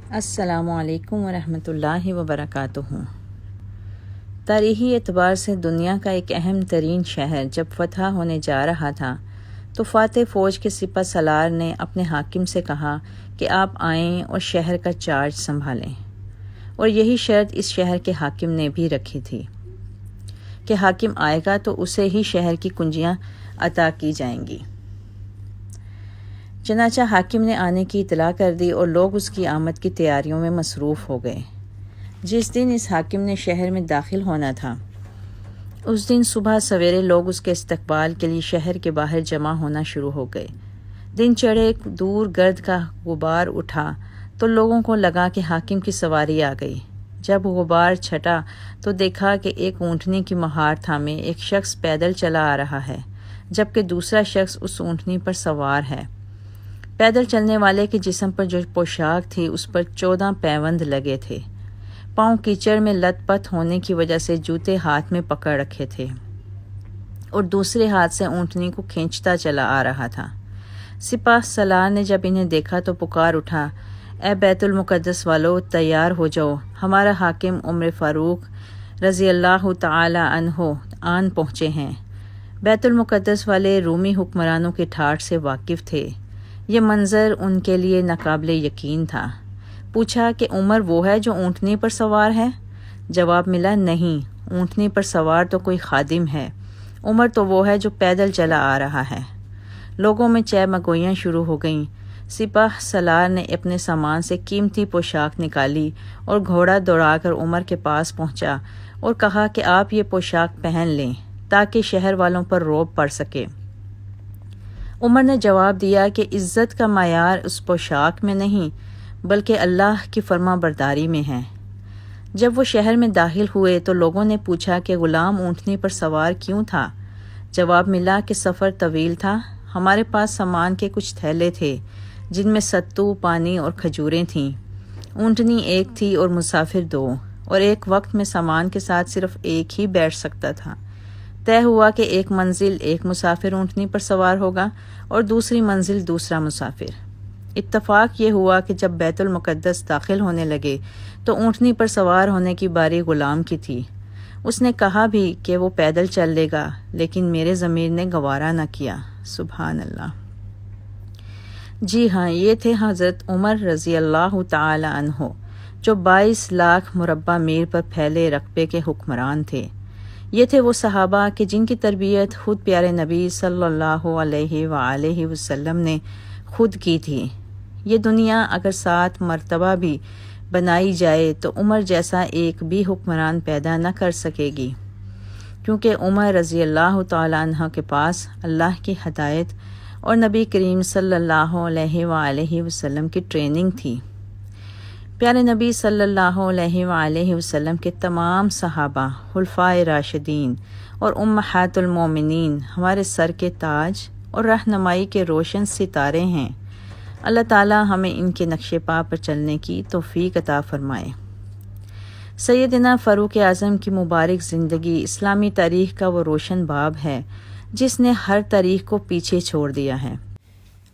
السلام علیکم ورحمۃ اللہ وبرکاتہ۔ تاریخی اعتبار سے دنیا کا ایک اہم ترین شہر جب فتح ہونے جا رہا تھا تو فاتح فوج کے سپہ سالار نے اپنے حاکم سے کہا کہ آپ آئیں اور شہر کا چارج سنبھالیں، اور یہی شرط اس شہر کے حاکم نے بھی رکھی تھی کہ حاکم آئے گا تو اسے ہی شہر کی کنجیاں عطا کی جائیں گی۔ چنانچہ حاکم نے آنے کی اطلاع کر دی اور لوگ اس کی آمد کی تیاریوں میں مصروف ہو گئے۔ جس دن اس حاکم نے شہر میں داخل ہونا تھا اس دن صبح سویرے لوگ اس کے استقبال کے لیے شہر کے باہر جمع ہونا شروع ہو گئے۔ دن چڑھے، دور گرد کا غبار اٹھا تو لوگوں کو لگا کہ حاکم کی سواری آ گئی۔ جب غبار چھٹا تو دیکھا کہ ایک اونٹنی کی مہار تھامے ایک شخص پیدل چلا آ رہا ہے، جبکہ دوسرا شخص اس اونٹنی پر سوار ہے۔ پیدل چلنے والے کے جسم پر جو پوشاک تھی اس پر 14 پیوند لگے تھے۔ پاؤں کیچڑ میں لت پت ہونے کی وجہ سے جوتے ہاتھ میں پکڑ رکھے تھے اور دوسرے ہاتھ سے اونٹنی کو کھینچتا چلا آ رہا تھا۔ سپہ سالار نے جب انہیں دیکھا تو پکار اٹھا، اے بیت المقدس والو، تیار ہو جاؤ، ہمارا حاکم عمر فاروق رضی اللہ تعالی عنہ آن پہنچے ہیں۔ بیت المقدس والے رومی حکمرانوں کے ٹھاٹھ سے واقف تھے۔ یہ منظر ان کے لیے ناقابل یقین تھا۔ پوچھا کہ عمر وہ ہے جو اونٹنی پر سوار ہے؟ جواب ملا، نہیں، اونٹنی پر سوار تو کوئی خادم ہے، عمر تو وہ ہے جو پیدل چلا آ رہا ہے۔ لوگوں میں چہ مگوئیاں شروع ہو گئیں۔ سپہ سالار نے اپنے سامان سے قیمتی پوشاک نکالی اور گھوڑا دوڑا کر عمر کے پاس پہنچا اور کہا کہ آپ یہ پوشاک پہن لیں تاکہ شہر والوں پر رعب پڑ سکے۔ عمر نے جواب دیا کہ عزت کا معیار اس پوشاک میں نہیں بلکہ اللہ کی فرما برداری میں ہے۔ جب وہ شہر میں داخل ہوئے تو لوگوں نے پوچھا کہ غلام اونٹنی پر سوار کیوں تھا؟ جواب ملا کہ سفر طویل تھا، ہمارے پاس سامان کے کچھ تھیلے تھے جن میں ستو، پانی اور کھجوریں تھیں۔ اونٹنی ایک تھی اور مسافر دو، اور ایک وقت میں سامان کے ساتھ صرف ایک ہی بیٹھ سکتا تھا۔ طے ہوا کہ ایک منزل ایک مسافر اونٹنی پر سوار ہوگا اور دوسری منزل دوسرا مسافر۔ اتفاق یہ ہوا کہ جب بیت المقدس داخل ہونے لگے تو اونٹنی پر سوار ہونے کی باری غلام کی تھی۔ اس نے کہا بھی کہ وہ پیدل چل لے گا، لیکن میرے ضمیر نے گوارا نہ کیا۔ سبحان اللہ۔ جی ہاں، یہ تھے حضرت عمر رضی اللہ تعالی عنہ، جو 22 لاکھ مربع میل پر پھیلے رقبے کے حکمران تھے۔ یہ تھے وہ صحابہ کہ جن کی تربیت خود پیارے نبی صلی اللہ علیہ وآلہ وسلم نے خود کی تھی۔ یہ دنیا اگر 7 مرتبہ بھی بنائی جائے تو عمر جیسا ایک بھی حکمران پیدا نہ کر سکے گی، کیونکہ عمر رضی اللہ تعالیٰ عنہ کے پاس اللہ کی ہدایت اور نبی کریم صلی اللہ علیہ وآلہ وسلم کی ٹریننگ تھی۔ پیارے نبی صلی اللہ علیہ وآلہ وسلم کے تمام صحابہ، خلفائے راشدین اور امہات المومنین ہمارے سر کے تاج اور رہنمائی کے روشن ستارے ہیں۔ اللہ تعالیٰ ہمیں ان کے نقش پا پر چلنے کی توفیق عطا فرمائے۔ سیدنا فاروق اعظم کی مبارک زندگی اسلامی تاریخ کا وہ روشن باب ہے جس نے ہر تاریخ کو پیچھے چھوڑ دیا ہے۔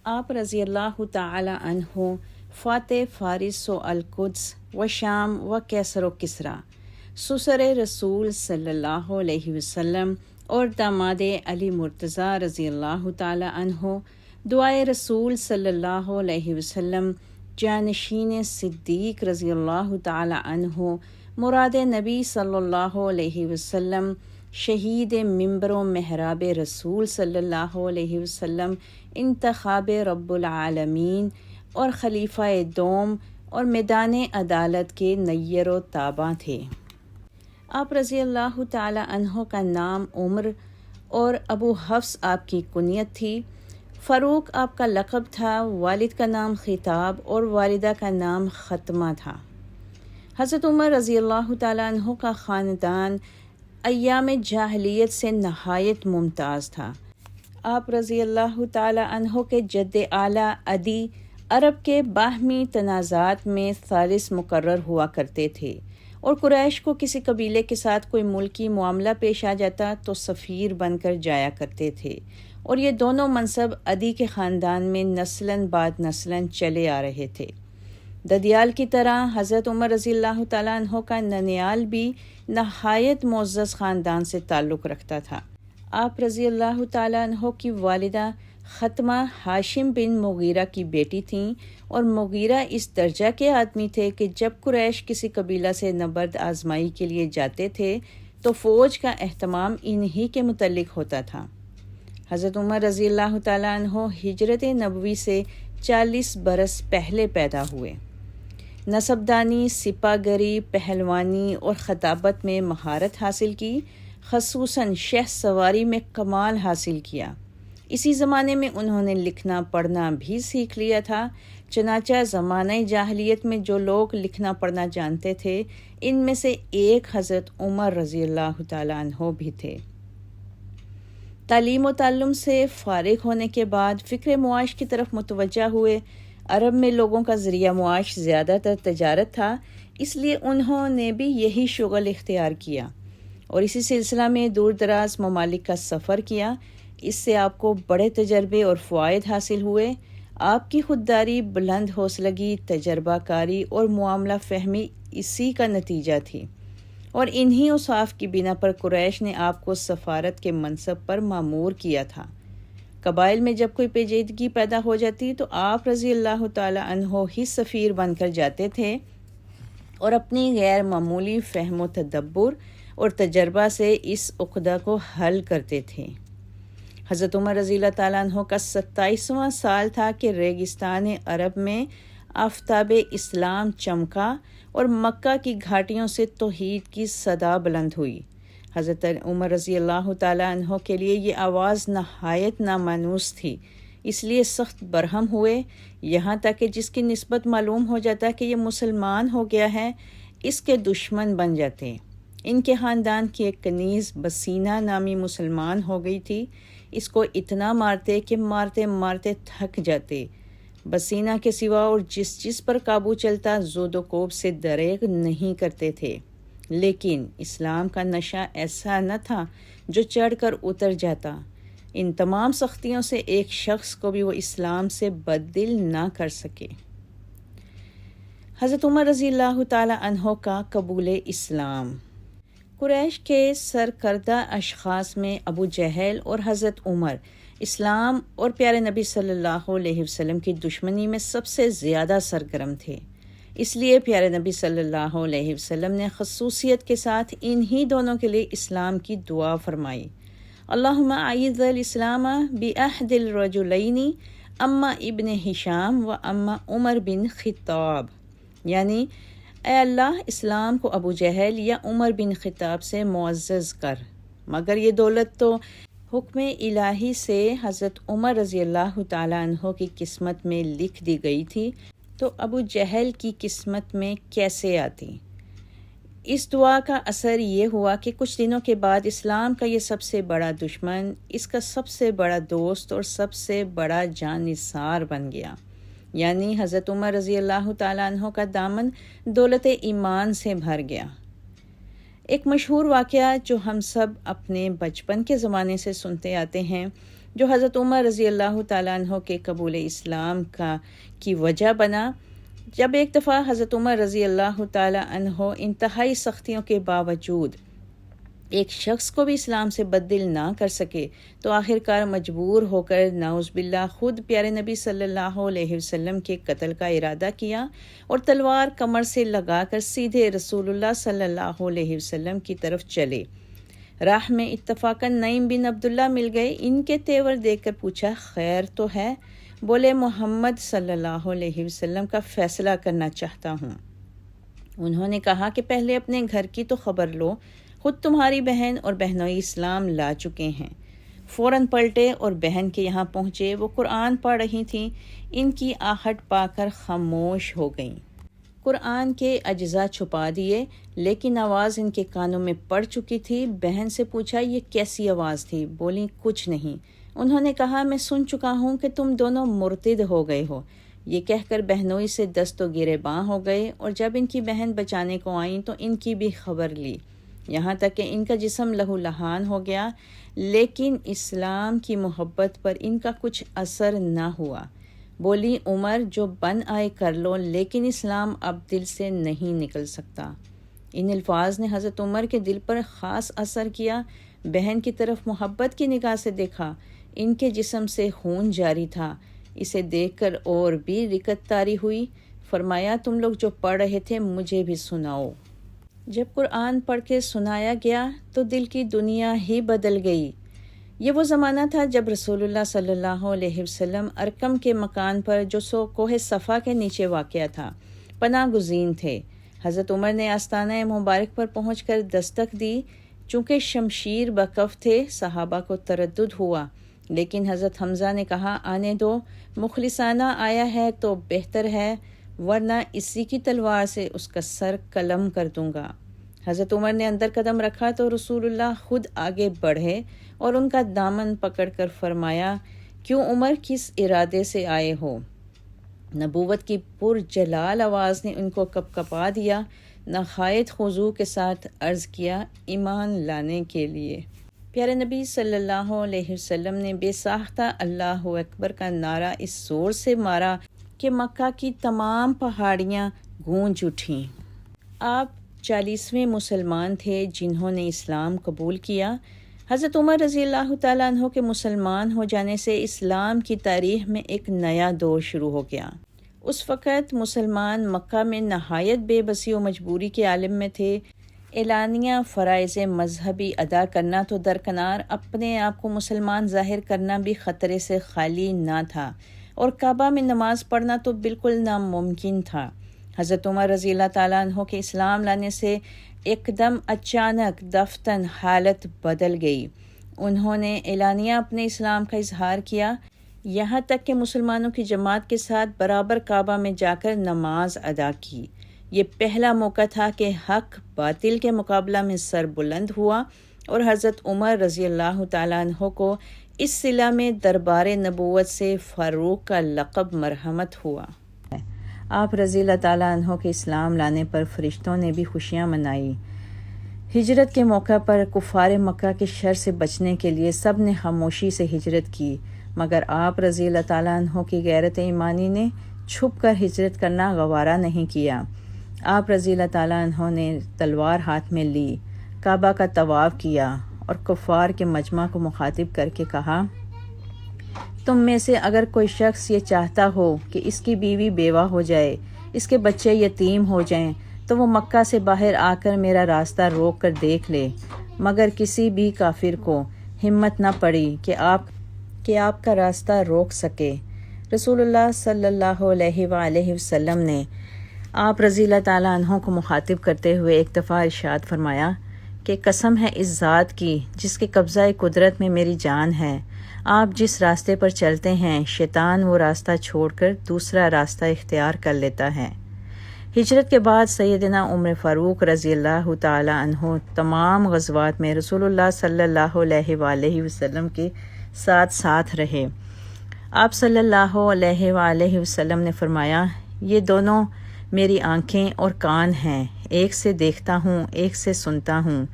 آپ رضی اللہ تعالی عنہ فاتح فارس و القدس و شام و کیسر و کسریٰ، سسر رسول صلی اللہ علیہ وسلم اور داماد علی مرتضیٰ رضی اللہ تعالی عنہ، دعائے رسول صلی اللہ علیہ وسلم، جانشین صدیق رضی اللہ تعالی عنہ، مراد نبی صلی اللہ علیہ وسلم، شہید منبر و محراب رسول صلی اللہ علیہ وسلم، انتخاب رب العالمین اور خلیفہ دوم اور میدان عدالت کے نیر و تاباں تھے۔ آپ رضی اللہ تعالی عنہ کا نام عمر اور ابو حفص آپ کی کنیت تھی۔ فاروق آپ کا لقب تھا، والد کا نام خطاب اور والدہ کا نام ختمہ تھا۔ حضرت عمر رضی اللہ تعالی عنہ کا خاندان ایام جاہلیت سے نہایت ممتاز تھا۔ آپ رضی اللہ تعالی عنہ کے جد اعلیٰ عدی عرب کے باہمی تنازعات میں ثالث مقرر ہوا کرتے تھے، اور قریش کو کسی قبیلے کے ساتھ کوئی ملکی معاملہ پیش آ جاتا تو سفیر بن کر جایا کرتے تھے، اور یہ دونوں منصب عدی کے خاندان میں نسلاً بعد نسلاً چلے آ رہے تھے۔ ددیال کی طرح حضرت عمر رضی اللہ تعالیٰ عنہ کا ننیال بھی نہایت معزز خاندان سے تعلق رکھتا تھا۔ آپ رضی اللہ تعالیٰ عنہ کی والدہ ختمہ ہاشم بن مغیرہ کی بیٹی تھیں، اور مغیرہ اس درجہ کے آدمی تھے کہ جب قریش کسی قبیلہ سے نبرد آزمائی کے لیے جاتے تھے تو فوج کا اہتمام انہی کے متعلق ہوتا تھا۔ حضرت عمر رضی اللہ تعالیٰ عنہ ہجرت نبوی سے 40 برس پہلے پیدا ہوئے۔ نسبدانی، سپہ گری، پہلوانی اور خطابت میں مہارت حاصل کی، خصوصاً شہ سواری میں کمال حاصل کیا۔ اسی زمانے میں انہوں نے لکھنا پڑھنا بھی سیکھ لیا تھا، چنانچہ زمانہ جاہلیت میں جو لوگ لکھنا پڑھنا جانتے تھے ان میں سے ایک حضرت عمر رضی اللہ تعالیٰ عنہ بھی تھے۔ تعلیم و تعلم سے فارغ ہونے کے بعد فکر معاش کی طرف متوجہ ہوئے۔ عرب میں لوگوں کا ذریعہ معاش زیادہ تر تجارت تھا، اس لیے انہوں نے بھی یہی شغل اختیار کیا اور اسی سلسلہ میں دور دراز ممالک کا سفر کیا۔ اس سے آپ کو بڑے تجربے اور فوائد حاصل ہوئے۔ آپ کی خودداری، بلند حوصلگی، تجربہ کاری اور معاملہ فہمی اسی کا نتیجہ تھی، اور انہی اوصاف کی بنا پر قریش نے آپ کو سفارت کے منصب پر مامور کیا تھا۔ قبائل میں جب کوئی پیچیدگی پیدا ہو جاتی تو آپ رضی اللہ تعالی عنہ ہی سفیر بن کر جاتے تھے اور اپنی غیر معمولی فہم و تدبر اور تجربہ سے اس عقدہ کو حل کرتے تھے۔ حضرت عمر رضی اللہ تعالیٰ عنہ کا 27واں سال تھا کہ ریگستان عرب میں آفتاب اسلام چمکا اور مکہ کی گھاٹیوں سے توحید کی صدا بلند ہوئی۔ حضرت عمر رضی اللہ تعالیٰ عنہ کے لیے یہ آواز نہایت نامانوس تھی، اس لیے سخت برہم ہوئے، یہاں تک کہ جس کی نسبت معلوم ہو جاتا کہ یہ مسلمان ہو گیا ہے اس کے دشمن بن جاتے۔ ان کے خاندان کی ایک کنیز بسینہ نامی مسلمان ہو گئی تھی، اس کو اتنا مارتے کہ مارتے مارتے تھک جاتے۔ بسینہ کے سوا اور جس پر قابو چلتا زود و کوب سے دریغ نہیں کرتے تھے، لیکن اسلام کا نشہ ایسا نہ تھا جو چڑھ کر اتر جاتا۔ ان تمام سختیوں سے ایک شخص کو بھی وہ اسلام سے بددل نہ کر سکے۔ حضرت عمر رضی اللہ تعالی عنہ کا قبول اسلام۔ قریش کے سرکردہ اشخاص میں ابو جہل اور حضرت عمر اسلام اور پیارے نبی صلی اللہ علیہ وسلم کی دشمنی میں سب سے زیادہ سرگرم تھے، اس لیے پیارے نبی صلی اللہ علیہ وسلم نے خصوصیت کے ساتھ انہی دونوں کے لیے اسلام کی دعا فرمائی۔ اللہم اعز الاسلام بعہد الرجلین اما ابن ہشام و اما عمر بن خطاب، یعنی اے اللہ اسلام کو ابو جہل یا عمر بن خطاب سے معزز کر، مگر یہ دولت تو حکم الہی سے حضرت عمر رضی اللہ تعالیٰ عنہ کی قسمت میں لکھ دی گئی تھی، تو ابو جہل کی قسمت میں کیسے آتی؟ اس دعا کا اثر یہ ہوا کہ کچھ دنوں کے بعد اسلام کا یہ سب سے بڑا دشمن اس کا سب سے بڑا دوست اور سب سے بڑا جانثار بن گیا، یعنی حضرت عمر رضی اللہ تعالیٰ عنہ کا دامن دولت ایمان سے بھر گیا۔ ایک مشہور واقعہ جو ہم سب اپنے بچپن کے زمانے سے سنتے آتے ہیں، جو حضرت عمر رضی اللہ تعالیٰ عنہ کے قبول اسلام کی وجہ بنا، جب ایک دفعہ حضرت عمر رضی اللہ تعالیٰ عنہ انتہائی سختیوں کے باوجود ایک شخص کو بھی اسلام سے بددل نہ کر سکے تو آخرکار مجبور ہو کر نعوذ باللہ خود پیارے نبی صلی اللہ علیہ وسلم کے قتل کا ارادہ کیا اور تلوار کمر سے لگا کر سیدھے رسول اللہ صلی اللہ علیہ وسلم کی طرف چلے۔ راہ میں اتفاقاً نعیم بن عبداللہ مل گئے، ان کے تیور دیکھ کر پوچھا خیر تو ہے؟ بولے محمد صلی اللہ علیہ وسلم کا فیصلہ کرنا چاہتا ہوں۔ انہوں نے کہا کہ پہلے اپنے گھر کی تو خبر لو، خود تمہاری بہن اور بہنوئی اسلام لا چکے ہیں۔ فوراً پلٹے اور بہن کے یہاں پہنچے، وہ قرآن پڑھ رہی تھیں، ان کی آہٹ پا کر خاموش ہو گئیں۔ قرآن کے اجزاء چھپا دیے لیکن آواز ان کے کانوں میں پڑ چکی تھی۔ بہن سے پوچھا یہ کیسی آواز تھی؟ بولی کچھ نہیں۔ انہوں نے کہا میں سن چکا ہوں کہ تم دونوں مرتد ہو گئے ہو۔ یہ کہہ کر بہنوئی سے دست و گرے باں ہو گئے اور جب ان کی بہن بچانے کو آئیں تو ان کی بھی خبر لی، یہاں تک کہ ان کا جسم لہو لہان ہو گیا، لیکن اسلام کی محبت پر ان کا کچھ اثر نہ ہوا۔ بولی عمر جو بن آئے کر لو، لیکن اسلام اب دل سے نہیں نکل سکتا۔ ان الفاظ نے حضرت عمر کے دل پر خاص اثر کیا۔ بہن کی طرف محبت کی نگاہ سے دیکھا، ان کے جسم سے خون جاری تھا۔ اسے دیکھ کر اور بھی رکت طاری ہوئی۔ فرمایا تم لوگ جو پڑھ رہے تھے مجھے بھی سناؤ۔ جب قرآن پڑھ کے سنایا گیا تو دل کی دنیا ہی بدل گئی۔ یہ وہ زمانہ تھا جب رسول اللہ صلی اللہ علیہ وسلم ارقم کے مکان پر جو سو کوہ صفا کے نیچے واقع تھا پناہ گزین تھے۔ حضرت عمر نے آستانہ مبارک پر پہنچ کر دستک دی۔ چونکہ شمشیر بکف تھے، صحابہ کو تردد ہوا، لیکن حضرت حمزہ نے کہا آنے دو، مخلصانہ آیا ہے تو بہتر ہے، ورنہ اسی کی تلوار سے اس کا سر قلم کر دوں گا۔ حضرت عمر نے اندر قدم رکھا تو رسول اللہ خود آگے بڑھے اور ان کا دامن پکڑ کر فرمایا کیوں عمر، کس ارادے سے آئے ہو؟ نبوت کی پرجلال آواز نے ان کو کپکپا دیا۔ نہایت خضوع کے ساتھ عرض کیا ایمان لانے کے لیے۔ پیارے نبی صلی اللہ علیہ وسلم نے بے ساختہ اللہ اکبر کا نعرہ اس زور سے مارا کہ مکہ کی تمام پہاڑیاں گونج اٹھیں۔ آپ 40ویں مسلمان تھے جنہوں نے اسلام قبول کیا۔ حضرت عمر رضی اللہ تعالیٰ عنہ کے مسلمان ہو جانے سے اسلام کی تاریخ میں ایک نیا دور شروع ہو گیا۔ اس وقت مسلمان مکہ میں نہایت بے بسی و مجبوری کے عالم میں تھے۔ اعلانیہ فرائض مذہبی ادا کرنا تو درکنار، اپنے آپ کو مسلمان ظاہر کرنا بھی خطرے سے خالی نہ تھا، اور کعبہ میں نماز پڑھنا تو بالکل ناممکن تھا۔ حضرت عمر رضی اللہ تعالیٰ عنہ کے اسلام لانے سے ایک دم اچانک دفتن حالت بدل گئی۔ انہوں نے اعلانیہ اپنے اسلام کا اظہار کیا، یہاں تک کہ مسلمانوں کی جماعت کے ساتھ برابر کعبہ میں جا کر نماز ادا کی۔ یہ پہلا موقع تھا کہ حق باطل کے مقابلہ میں سر بلند ہوا، اور حضرت عمر رضی اللہ تعالیٰ عنہ کو اس صلہ میں دربار نبوت سے فاروق کا لقب مرحمت ہوا۔ آپ رضی اللہ تعالیٰ عنہ کے اسلام لانے پر فرشتوں نے بھی خوشیاں منائی۔ ہجرت کے موقع پر کفار مکہ کے شر سے بچنے کے لیے سب نے خاموشی سے ہجرت کی، مگر آپ رضی اللہ تعالیٰ عنہ کی غیرت ایمانی نے چھپ کر ہجرت کرنا گوارا نہیں کیا۔ آپ رضی اللہ تعالیٰ عنہ نے تلوار ہاتھ میں لی، کعبہ کا طواف کیا اور کفار کے مجمع کو مخاطب کر کے کہا تم میں سے اگر کوئی شخص یہ چاہتا ہو کہ اس کی بیوی بیوہ ہو جائے، اس کے بچے یتیم ہو جائیں، تو وہ مکہ سے باہر آ کر میرا راستہ روک کر دیکھ لے۔ مگر کسی بھی کافر کو ہمت نہ پڑی کہ آپ کا راستہ روک سکے۔ رسول اللہ صلی اللہ علیہ وآلہ وسلم نے آپ رضی اللہ تعالیٰ عنہ کو مخاطب کرتے ہوئے ایک دفعہ ارشاد فرمایا کہ قسم ہے اس ذات کی جس کے قبضہ قدرت میں میری جان ہے، آپ جس راستے پر چلتے ہیں شیطان وہ راستہ چھوڑ کر دوسرا راستہ اختیار کر لیتا ہے۔ ہجرت کے بعد سیدنا عمر فاروق رضی اللہ تعالیٰ عنہ تمام غزوات میں رسول اللہ صلی اللہ علیہ وآلہ وسلم کے ساتھ رہے۔ آپ صلی اللہ علیہ وآلہ وسلم نے فرمایا یہ دونوں میری آنکھیں اور کان ہیں، ایک سے دیکھتا ہوں ایک سے سنتا ہوں۔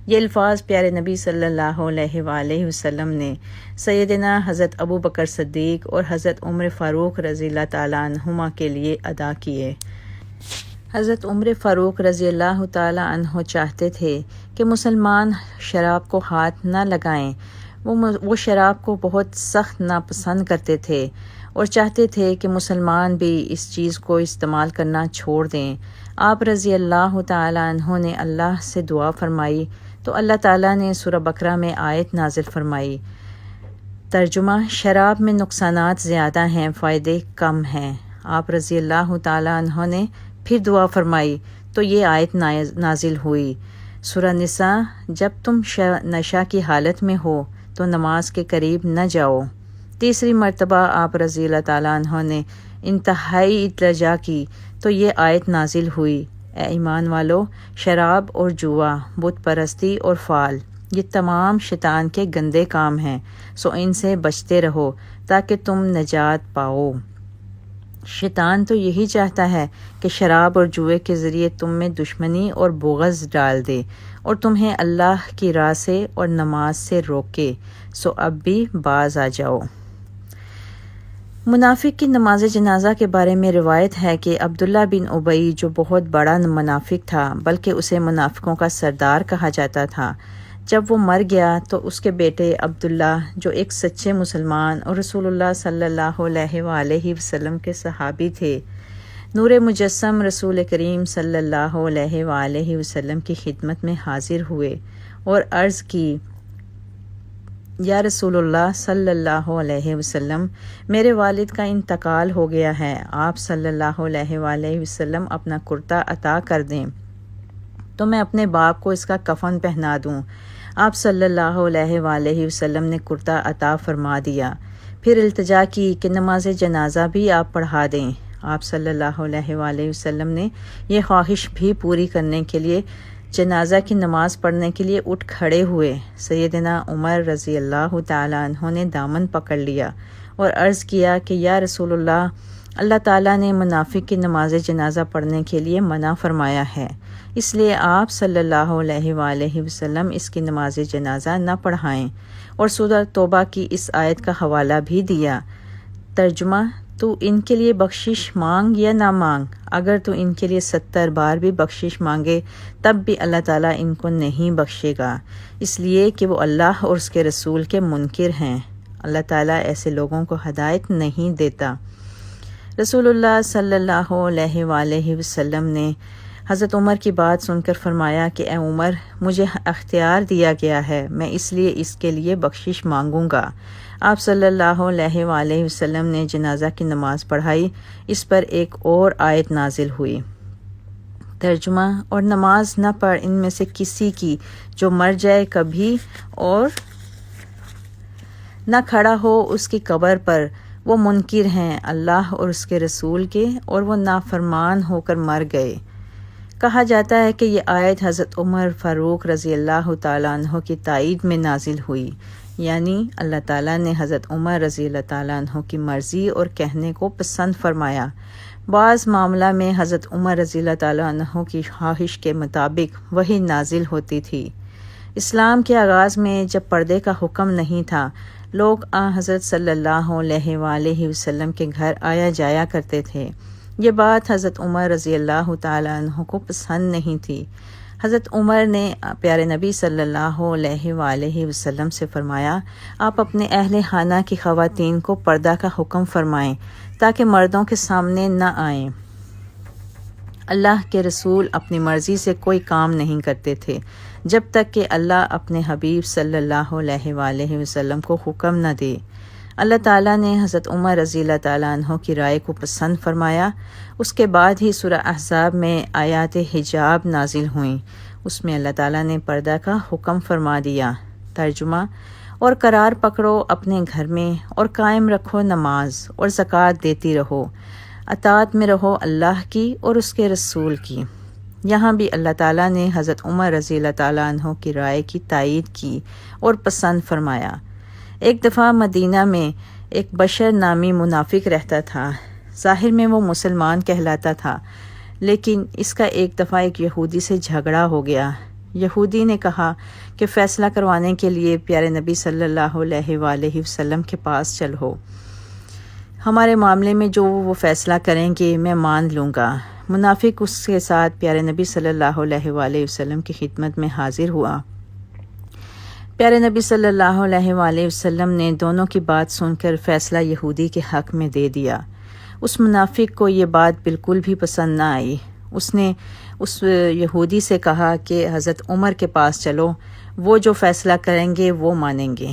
یہ الفاظ پیارے نبی صلی اللہ علیہ وآلہ وسلم نے سیدنا حضرت ابو بکر صدیق اور حضرت عمر فاروق رضی اللہ تعالیٰ عنہما کے لیے ادا کیے۔ حضرت عمر فاروق رضی اللہ تعالیٰ عنہ چاہتے تھے کہ مسلمان شراب کو ہاتھ نہ لگائیں۔ وہ شراب کو بہت سخت ناپسند کرتے تھے اور چاہتے تھے کہ مسلمان بھی اس چیز کو استعمال کرنا چھوڑ دیں۔ آپ رضی اللہ تعالیٰ عنہ نے اللہ سے دعا فرمائی تو اللہ تعالیٰ نے سورہ بقرہ میں آیت نازل فرمائی۔ ترجمہ: شراب میں نقصانات زیادہ ہیں، فائدے کم ہیں۔ آپ رضی اللہ تعالیٰ عنہ نے پھر دعا فرمائی تو یہ آیت نازل ہوئی۔ سورہ نساء: جب تم نشہ کی حالت میں ہو تو نماز کے قریب نہ جاؤ۔ تیسری مرتبہ آپ رضی اللہ تعالیٰ عنہ نے انتہائی التجا کی تو یہ آیت نازل ہوئی، اے ایمان والو، شراب اور جوا، بت پرستی اور فال، یہ تمام شیطان کے گندے کام ہیں، سو ان سے بچتے رہو تاکہ تم نجات پاؤ۔ شیطان تو یہی چاہتا ہے کہ شراب اور جوئے کے ذریعے تم میں دشمنی اور بغض ڈال دے اور تمہیں اللہ کی راہ سے اور نماز سے روکے، سو اب بھی باز آ جاؤ۔ منافق کی نماز جنازہ کے بارے میں روایت ہے کہ عبداللہ بن ابی جو بہت بڑا منافق تھا بلکہ اسے منافقوں کا سردار کہا جاتا تھا، جب وہ مر گیا تو اس کے بیٹے عبداللہ جو ایک سچے مسلمان اور رسول اللہ صلی اللہ علیہ وآلہ وسلم کے صحابی تھے، نور مجسم رسول کریم صلی اللہ علیہ وآلہ وسلم کی خدمت میں حاضر ہوئے اور عرض کی، یا رسول اللہ صلی اللہ علیہ وسلم، میرے والد کا انتقال ہو گیا ہے، آپ صلی اللہ علیہ وآلہ وسلم اپنا کرتا عطا کر دیں تو میں اپنے باپ کو اس کا کفن پہنا دوں۔ آپ صلی اللہ علیہ وآلہ وسلم نے کرتا عطا فرما دیا، پھر التجا کی کہ نماز جنازہ بھی آپ پڑھا دیں۔ آپ صلی اللہ علیہ وآلہ وسلم نے یہ خواہش بھی پوری کرنے کے لیے جنازہ کی نماز پڑھنے کے لیے اٹھ کھڑے ہوئے۔ سیدنا عمر رضی اللہ تعالیٰ عنہ نے دامن پکڑ لیا اور عرض کیا کہ یا رسول اللہ، اللہ تعالیٰ نے منافق کی نماز جنازہ پڑھنے کے لیے منع فرمایا ہے، اس لیے آپ صلی اللہ علیہ وآلہ وسلم اس کی نماز جنازہ نہ پڑھائیں، اور سورہ توبہ کی اس آیت کا حوالہ بھی دیا۔ ترجمہ: تو ان کے لیے بخشش مانگ یا نہ مانگ، اگر تو ان کے لیے 70 بار بھی بخشش مانگے تب بھی اللہ تعالیٰ ان کو نہیں بخشے گا، اس لیے کہ وہ اللہ اور اس کے رسول کے منکر ہیں۔ اللہ تعالیٰ ایسے لوگوں کو ہدایت نہیں دیتا۔ رسول اللہ صلی اللہ علیہ وآلہ وسلم نے حضرت عمر کی بات سن کر فرمایا کہ اے عمر، مجھے اختیار دیا گیا ہے، میں اس لیے اس کے لیے بخشش مانگوں گا۔ آپ صلی اللہ علیہ وآلہ وسلم نے جنازہ کی نماز پڑھائی، اس پر ایک اور آیت نازل ہوئی۔ ترجمہ: اور نماز نہ پڑھ ان میں سے کسی کی جو مر جائے کبھی اور نہ کھڑا ہو اس کی قبر پر، وہ منکر ہیں اللہ اور اس کے رسول کے، اور وہ نافرمان ہو کر مر گئے۔ کہا جاتا ہے کہ یہ آیت حضرت عمر فاروق رضی اللہ تعالیٰ عنہ کی تائید میں نازل ہوئی، یعنی اللہ تعالیٰ نے حضرت عمر رضی اللہ تعالیٰ عنہ کی مرضی اور کہنے کو پسند فرمایا۔ بعض معاملہ میں حضرت عمر رضی اللہ تعالیٰ عنہ کی خواہش کے مطابق وحی نازل ہوتی تھی۔ اسلام کے آغاز میں جب پردے کا حکم نہیں تھا، لوگ حضرت صلی اللہ علیہ وآلہ وسلم کے گھر آیا جایا کرتے تھے۔ یہ بات حضرت عمر رضی اللہ تعالیٰ عنہ کو پسند نہیں تھی۔ حضرت عمر نے پیارے نبی صلی اللہ علیہ وآلہ وسلم سے فرمایا، آپ اپنے اہل خانہ کی خواتین کو پردہ کا حکم فرمائیں تاکہ مردوں کے سامنے نہ آئیں۔ اللہ کے رسول اپنی مرضی سے کوئی کام نہیں کرتے تھے جب تک کہ اللہ اپنے حبیب صلی اللہ علیہ وآلہ وسلم کو حکم نہ دے۔ اللہ تعالیٰ نے حضرت عمر رضی اللہ تعالیٰ عنہ کی رائے کو پسند فرمایا۔ اس کے بعد ہی سورہ احزاب میں آیات حجاب نازل ہوئیں، اس میں اللہ تعالیٰ نے پردہ کا حکم فرما دیا۔ ترجمہ: اور قرار پکڑو اپنے گھر میں اور قائم رکھو نماز اور زکوٰۃ دیتی رہو، اطاعت میں رہو اللہ کی اور اس کے رسول کی۔ یہاں بھی اللہ تعالیٰ نے حضرت عمر رضی اللہ تعالیٰ عنہ کی رائے کی تائید کی اور پسند فرمایا۔ ایک دفعہ مدینہ میں ایک بشر نامی منافق رہتا تھا۔ ظاہر میں وہ مسلمان کہلاتا تھا، لیکن اس کا ایک دفعہ ایک یہودی سے جھگڑا ہو گیا۔ یہودی نے کہا کہ فیصلہ کروانے کے لیے پیارے نبی صلی اللہ علیہ وآلہ وسلم کے پاس چلو، ہمارے معاملے میں جو وہ فیصلہ کریں گے میں مان لوں گا۔ منافق اس کے ساتھ پیارے نبی صلی اللہ علیہ وآلہ وسلم کی خدمت میں حاضر ہوا۔ پیارے نبی صلی اللہ علیہ وآلہ وسلم نے دونوں کی بات سن کر فیصلہ یہودی کے حق میں دے دیا۔ اس منافق کو یہ بات بالکل بھی پسند نہ آئی۔ اس نے اس یہودی سے کہا کہ حضرت عمر کے پاس چلو، وہ جو فیصلہ کریں گے وہ مانیں گے،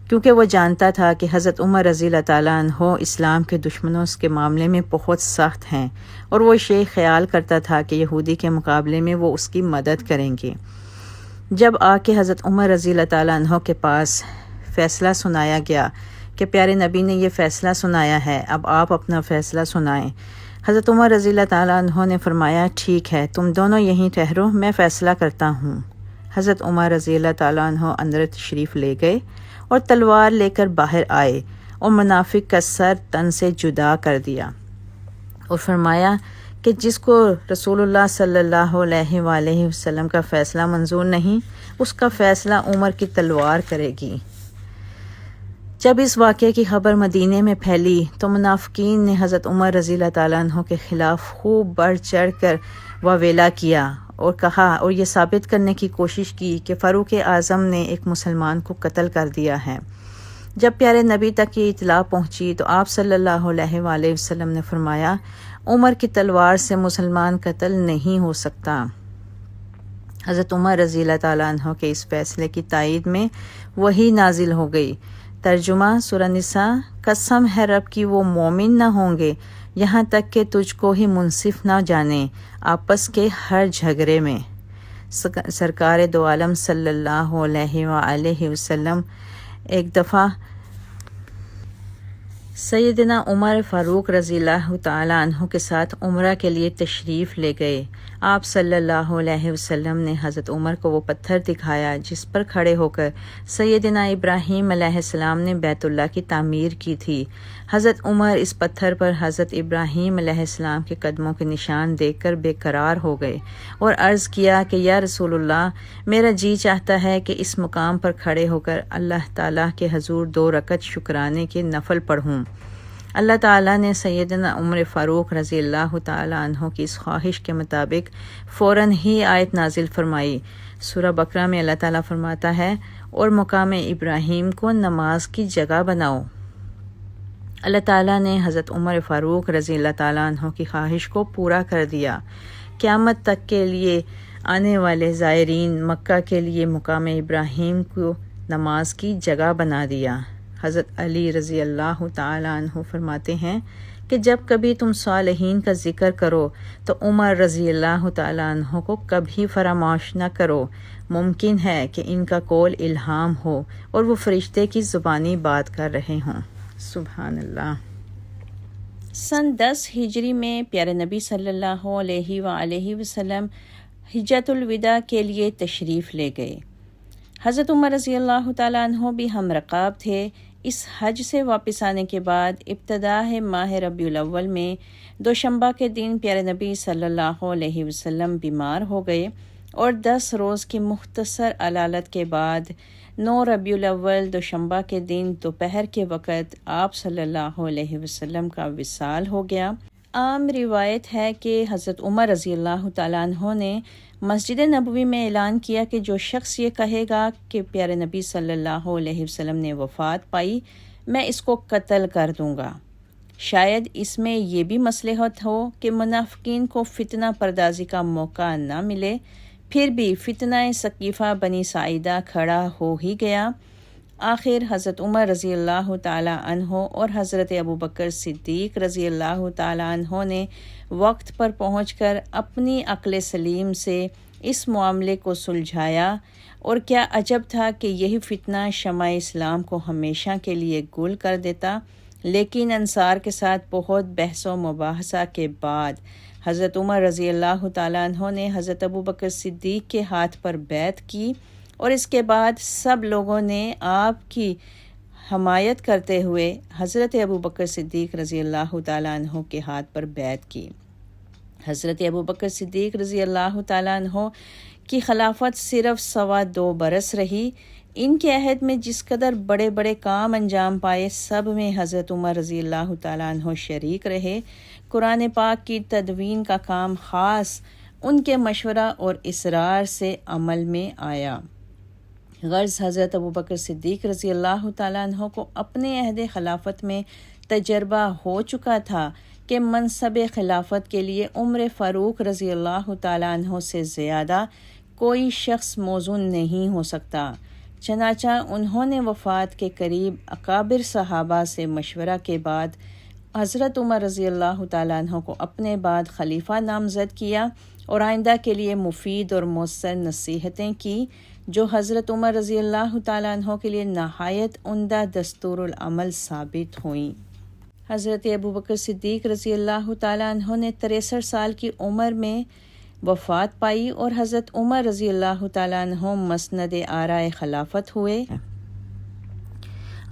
کیونکہ وہ جانتا تھا کہ حضرت عمر رضی اللہ تعالیٰ عنہ اسلام کے دشمنوں کے معاملے میں بہت سخت ہیں، اور وہ یہ خیال کرتا تھا کہ یہودی کے مقابلے میں وہ اس کی مدد کریں گے۔ جب آ کے حضرت عمر رضی اللہ تعالیٰ عنہ کے پاس فیصلہ سنایا گیا کہ پیارے نبی نے یہ فیصلہ سنایا ہے، اب آپ اپنا فیصلہ سنائیں، حضرت عمر رضی اللہ تعالیٰ عنہ نے فرمایا، ٹھیک ہے، تم دونوں یہیں ٹھہرو، میں فیصلہ کرتا ہوں۔ حضرت عمر رضی اللہ تعالیٰ عنہ اندر تشریف لے گئے اور تلوار لے کر باہر آئے اور منافق کا سر تن سے جدا کر دیا اور فرمایا کہ جس کو رسول اللہ صلی اللہ علیہ وآلہ وسلم کا فیصلہ منظور نہیں، اس کا فیصلہ عمر کی تلوار کرے گی۔ جب اس واقعے کی خبر مدینے میں پھیلی تو منافقین نے حضرت عمر رضی اللہ تعالیٰ عنہ کے خلاف خوب بڑھ چڑھ کر واویلا کیا اور کہا اور یہ ثابت کرنے کی کوشش کی کہ فاروق اعظم نے ایک مسلمان کو قتل کر دیا ہے۔ جب پیارے نبی تک یہ اطلاع پہنچی تو آپ صلی اللہ علیہ وآلہ وسلم نے فرمایا، عمر کی تلوار سے مسلمان قتل نہیں ہو سکتا۔ حضرت عمر رضی اللہ تعالیٰ عنہ کے اس فیصلے کی تائید میں وحی نازل ہو گئی۔ ترجمہ سورہ نساء: قسم ہے رب کی وہ مومن نہ ہوں گے یہاں تک کہ تجھ کو ہی منصف نہ جانیں آپس کے ہر جھگڑے میں۔ سرکار دو عالم صلی اللہ علیہ وآلہ وسلم ایک دفعہ سیدنا عمر فاروق رضی اللہ تعالیٰ عنہ کے ساتھ عمرہ کے لیے تشریف لے گئے۔ آپ صلی اللہ علیہ وسلم نے حضرت عمر کو وہ پتھر دکھایا جس پر کھڑے ہو کر سیدنا ابراہیم علیہ السلام نے بیت اللہ کی تعمیر کی تھی۔ حضرت عمر اس پتھر پر حضرت ابراہیم علیہ السلام کے قدموں کے نشان دیکھ کر بے قرار ہو گئے اور عرض کیا کہ یا رسول اللہ، میرا جی چاہتا ہے کہ اس مقام پر کھڑے ہو کر اللہ تعالیٰ کے حضور 2 رکعت شکرانے کے نفل پڑھوں۔ اللہ تعالیٰ نے سیدنا عمر فاروق رضی اللہ تعالیٰ عنہ کی اس خواہش کے مطابق فوراً ہی آیت نازل فرمائی۔ سورہ بقرہ میں اللہ تعالیٰ فرماتا ہے، اور مقام ابراہیم کو نماز کی جگہ بناؤ۔ اللہ تعالیٰ نے حضرت عمر فاروق رضی اللہ تعالیٰ عنہ کی خواہش کو پورا کر دیا۔ قیامت تک کے لیے آنے والے زائرین مکہ کے لیے مقام ابراہیم کو نماز کی جگہ بنا دیا۔ حضرت علی رضی اللہ تعالیٰ عنہ فرماتے ہیں کہ جب کبھی تم صالحین کا ذکر کرو تو عمر رضی اللہ تعالیٰ عنہ کو کبھی فراموش نہ کرو۔ ممکن ہے کہ ان کا قول الہام ہو اور وہ فرشتے کی زبانی بات کر رہے ہوں۔ سبحان اللہ۔ سن 10 ہجری میں پیارے نبی صلی اللہ علیہ وآلہ وسلم حجۃ الوداع کے لیے تشریف لے گئے۔ حضرت عمر رضی اللہ تعالیٰ عنہ بھی ہم رکاب تھے۔ اس حج سے واپس آنے کے بعد ابتداء ماہ ربیع الاول میں دوشنبہ کے دن پیارے نبی صلی اللہ علیہ وسلم بیمار ہو گئے اور 10 روز کی مختصر علالت کے بعد 9 ربیع الاول دوشنبہ کے دن دوپہر کے وقت آپ صلی اللہ علیہ وسلم کا وصال ہو گیا۔ عام روایت ہے کہ حضرت عمر رضی اللہ تعالیٰ عنہ نے مسجد نبوی میں اعلان کیا کہ جو شخص یہ کہے گا کہ پیارے نبی صلی اللہ علیہ وسلم نے وفات پائی، میں اس کو قتل کر دوں گا۔ شاید اس میں یہ بھی مصلحت ہو کہ منافقین کو فتنہ پردازی کا موقع نہ ملے۔ پھر بھی فتنہ ثقیفہ بنی ساعدہ کھڑا ہو ہی گیا۔ آخر حضرت عمر رضی اللہ تعالیٰ عنہ اور حضرت ابوبکر صدیق رضی اللہ تعالیٰ عنہ نے وقت پر پہنچ کر اپنی عقل سلیم سے اس معاملے کو سلجھایا، اور کیا عجب تھا کہ یہی فتنہ شمع اسلام کو ہمیشہ کے لیے گل کر دیتا۔ لیکن انصار کے ساتھ بہت بحث و مباحثہ کے بعد حضرت عمر رضی اللہ تعالیٰ عنہ نے حضرت ابوبکر صدیق کے ہاتھ پر بیعت کی، اور اس کے بعد سب لوگوں نے آپ کی حمایت کرتے ہوئے حضرت ابوبکر صدیق رضی اللہ تعالیٰ عنہ کے ہاتھ پر بیعت کی۔ حضرت ابوبکر صدیق رضی اللہ تعالیٰ عنہ کی خلافت صرف 2.25 برس رہی۔ ان کے عہد میں جس قدر بڑے بڑے کام انجام پائے، سب میں حضرت عمر رضی اللہ تعالیٰ عنہ شریک رہے۔ قرآن پاک کی تدوین کا کام خاص ان کے مشورہ اور اصرار سے عمل میں آیا۔ غرض حضرت ابوبکر صدیق رضی اللہ تعالیٰ عنہ کو اپنے عہد خلافت میں تجربہ ہو چکا تھا کہ منصب خلافت کے لیے عمر فاروق رضی اللہ تعالیٰ عنہ سے زیادہ کوئی شخص موزون نہیں ہو سکتا۔ چنانچہ انہوں نے وفات کے قریب اکابر صحابہ سے مشورہ کے بعد حضرت عمر رضی اللہ تعالیٰ عنہ کو اپنے بعد خلیفہ نامزد کیا اور آئندہ کے لیے مفید اور مؤثر نصیحتیں کی، جو حضرت عمر رضی اللہ تعالیٰ عنہ کے لیے نہایت عمدہ دستور العمل ثابت ہوئیں۔ حضرت ابوبکر صدیق رضی اللہ تعالیٰ عنہ نے 63 سال کی عمر میں وفات پائی اور حضرت عمر رضی اللہ تعالیٰ عنہ مسند آرائے خلافت ہوئے۔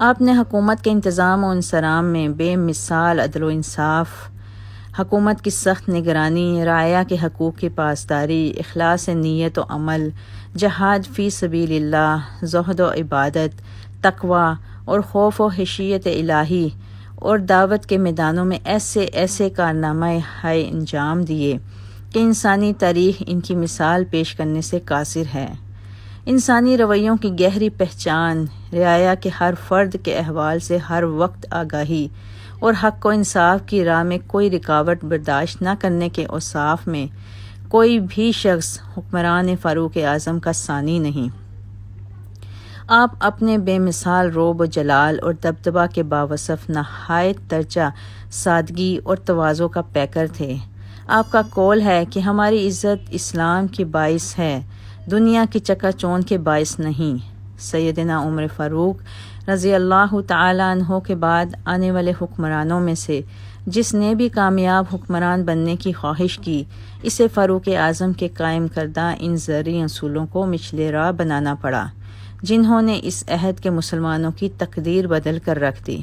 آپ نے حکومت کے انتظام و انصرام میں بے مثال عدل و انصاف، حکومت کی سخت نگرانی، رعایا کے حقوق کی پاسداری، اخلاص نیت و عمل، جہاد فی سبیل اللہ، زہد و عبادت، تقوی اور خوف و خشیت الہی اور دعوت کے میدانوں میں ایسے ایسے کارنامے ہائے انجام دیے کہ انسانی تاریخ ان کی مثال پیش کرنے سے قاصر ہے۔ انسانی رویوں کی گہری پہچان، رعایا کے ہر فرد کے احوال سے ہر وقت آگاہی اور حق و انصاف کی راہ میں کوئی رکاوٹ برداشت نہ کرنے کے اوصاف میں کوئی بھی شخص حکمران فاروق اعظم کا ثانی نہیں۔ آپ اپنے بے مثال رعب و جلال اور دبدبہ کے باوصف نہایت درجہ سادگی اور تواضع کا پیکر تھے۔ آپ کا قول ہے کہ ہماری عزت اسلام کی باعث ہے، دنیا کی چکا چوند کے باعث نہیں۔ سیدنا عمر فاروق رضی اللہ تعالیٰ عنہ کے بعد آنے والے حکمرانوں میں سے جس نے بھی کامیاب حکمران بننے کی خواہش کی، اسے فاروق اعظم کے قائم کردہ ان زرعی اصولوں کو مچھلے راہ بنانا پڑا، جنہوں نے اس عہد کے مسلمانوں کی تقدیر بدل کر رکھ دی۔